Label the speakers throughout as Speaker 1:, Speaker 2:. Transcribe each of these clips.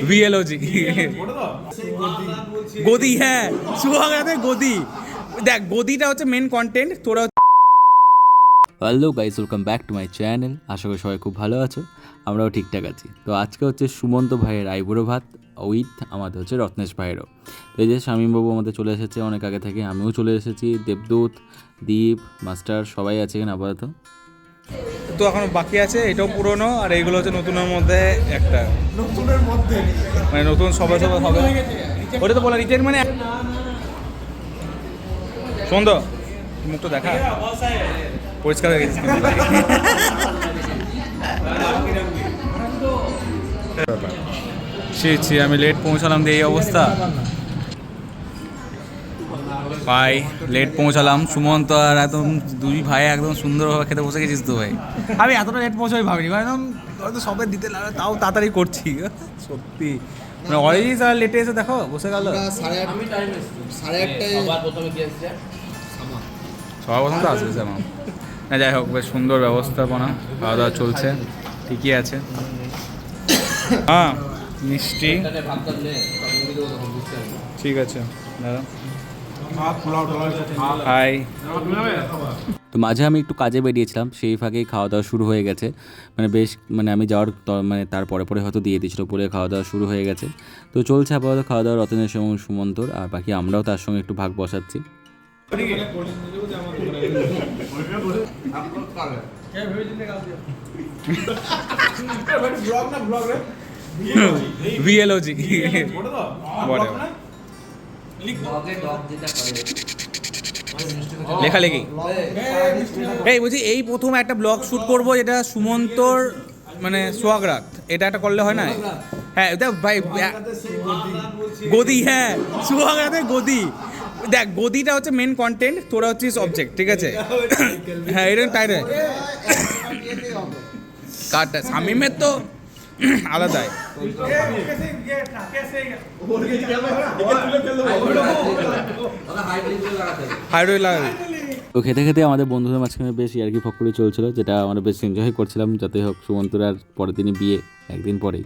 Speaker 1: ভিএলওজি গদি, হ্যাঁ সুহাগরাতে গদি। দেখ গদিটা হচ্ছে মেন কন্টেন্ট। তোরা
Speaker 2: hello guys, welcome back to my channel. আশা করি সবাই খুব ভালো আছো, আমরাও ঠিকঠাক আছি। তো আজকে হচ্ছে সুমন্ত ভাইয়ের আইবুড়ো ভাত উইথ আমাদের হচ্ছে রত্নেশ ভাইয়েরও। তো এই যে শামীমবাবু আমাদের চলে এসেছে অনেক আগে থেকে, আমিও চলে এসেছি, দেবদূত, দীপ, মাস্টার সবাই আছে এখানে আপাতত।
Speaker 1: তো এখনো বাকি আছে, এটাও পুরনো আর এইগুলো হচ্ছে নতুনের মধ্যে একটা, নতুনের মধ্যে মানে নতুন সবাই সবাই হবে। ওটা তো বলা রিটেন মানে সুন্দর মুখটা দেখা পরিষ্কার হয়ে গেছে। ছি আমি লেট পৌঁছালাম দিয়ে এই অবস্থা ভাই, লেট পৌঁছালাম। সুমন্ত আর একদম দুই ভাই একদম সুন্দরভাবে খেতে বসে গেছিস তো ভাই। আমি এতটা লেট পৌঁছাই ভাবিনি ভাই, একদম হয়তো সবে দিতে লাগে তাও তাড়াতাড়ি করছি সত্যি। মানে অলরেডি তারা লেটে এসে দেখো বসে গেল। সবার প্রথম তো আসবে আমার না, যাই হোক বেশ সুন্দর ব্যবস্থাপনা, খাওয়া দাওয়া চলছে ঠিকই আছে। হ্যাঁ মিষ্টি ঠিক আছে দাদা। হাই।
Speaker 2: তো মাঝে আমি একটু কাজে বেরিয়েছিলাম, সেই ফাঁকেই খাওয়া দাওয়া শুরু হয়ে গেছে। মানে আমি যাওয়ার মানে তার পরে হয়তো দিয়ে দিয়েছিল, পরে খাওয়া দাওয়া শুরু হয়ে গেছে। তো চলছে আপাতত খাওয়া দাওয়া রতনের এবং সুমন্তর, আর বাকি আমরাও তার সঙ্গে একটু ভাগ বসাচ্ছি।
Speaker 1: ভিএলওজি লেখালেখি। এই বলছি এই প্রথম একটা ব্লগ শ্যুট করবো যেটা সুমন্তর মানে সোহাগরাত, এটা একটা করলে হয় না? হ্যাঁ দেখ ভাই গদি, হ্যাঁ সোহাগরাতে গদি। দেখ গদিটা হচ্ছে মেন কন্টেন্ট, তোরা হচ্ছিস অবজেক্ট, ঠিক আছে? হ্যাঁ এটা তাই রে কারটা শামীমের তো আলাদাই। হাইড্রোই লাগাবি।
Speaker 2: তো খেতে খেতে আমাদের বন্ধুদের মাঝখানে বেশ ইয়ার্কি ফক্করি চলছিল, যেটা আমরা বেশ এনজয় করছিলাম। যাতে হোক সুমন্তর আর পরের দিনই বিয়ে, একদিন পরেই।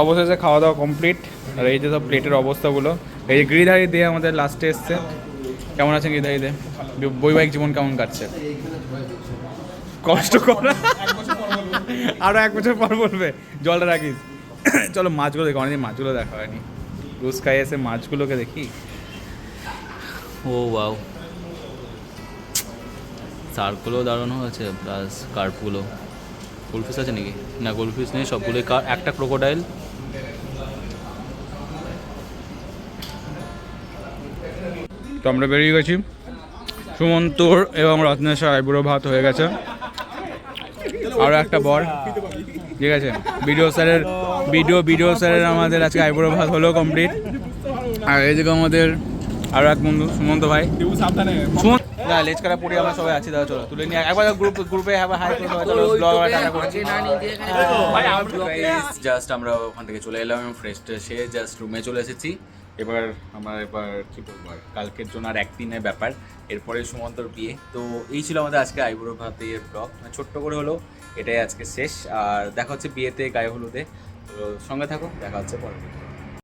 Speaker 1: অবশেষে খাওয়া দাওয়া কমপ্লিট। আর এই যে সব প্লেটের অবস্থাগুলো, এই যে গিরিধারী দিয়ে আমাদের লাস্টে এসছে। কেমন আছেন গিরিধারী দে? বৈবাহিক জীবন কেমন কাটছে? কষ্ট কর, আরো 1 বছর পর বলবে জলটা রাখিস। চলো মাছগুলো দেখো, অনেকদিন মাছগুলো দেখা হয়নি। রোজ খাই এসে মাছগুলোকে দেখি।
Speaker 2: ও ওয়াও, সার্কগুলো দারুণ হয়েছে, প্লাস কার্পগুলো। গোল্ডফিশ আছে নাকি? না গোল্ডফিশ নেই, সবগুলোই কার, একটা ক্রোকোডাইল।
Speaker 1: তো আমরা বেরিয়ে গেছি। সুমন্তর এবং রত্নেশ্বর আইবুড়ো ভাত হয়ে গেছে। আরও একটা বর, ঠিক আছে? ভিডিও স্যারের আমাদের আজকে আইবুড়ো ভাত হলো কমপ্লিট। আর এই দিকে আমাদের আরও এক বন্ধু সুমন্ত ভাই। সুমন্ত না লেজ কাটা পড়ে আমরা সবাই আছি, দাদা চলো তুলে নিয়ে একবার গ্রুপে হাই
Speaker 2: জাস্ট আমরা ওখান থেকে চলে এলাম, ফ্রেশ ট্রেশে জাস্ট রুমে চলে এসেছি। এবার কি বলবো, আর কালকের জন্য আর একদিনের ব্যাপার, এরপরে সুমন্তর বিয়ে। তো এই ছিল আমাদের আজকে আইবুড়ো ভাতের ব্লগ, ছোট্ট করে হলো, এটাই আজকে শেষ। আর দেখা হচ্ছে বিয়েতে, গায়ে হলুদে। তো সঙ্গে থাকো, দেখা হচ্ছে পরে।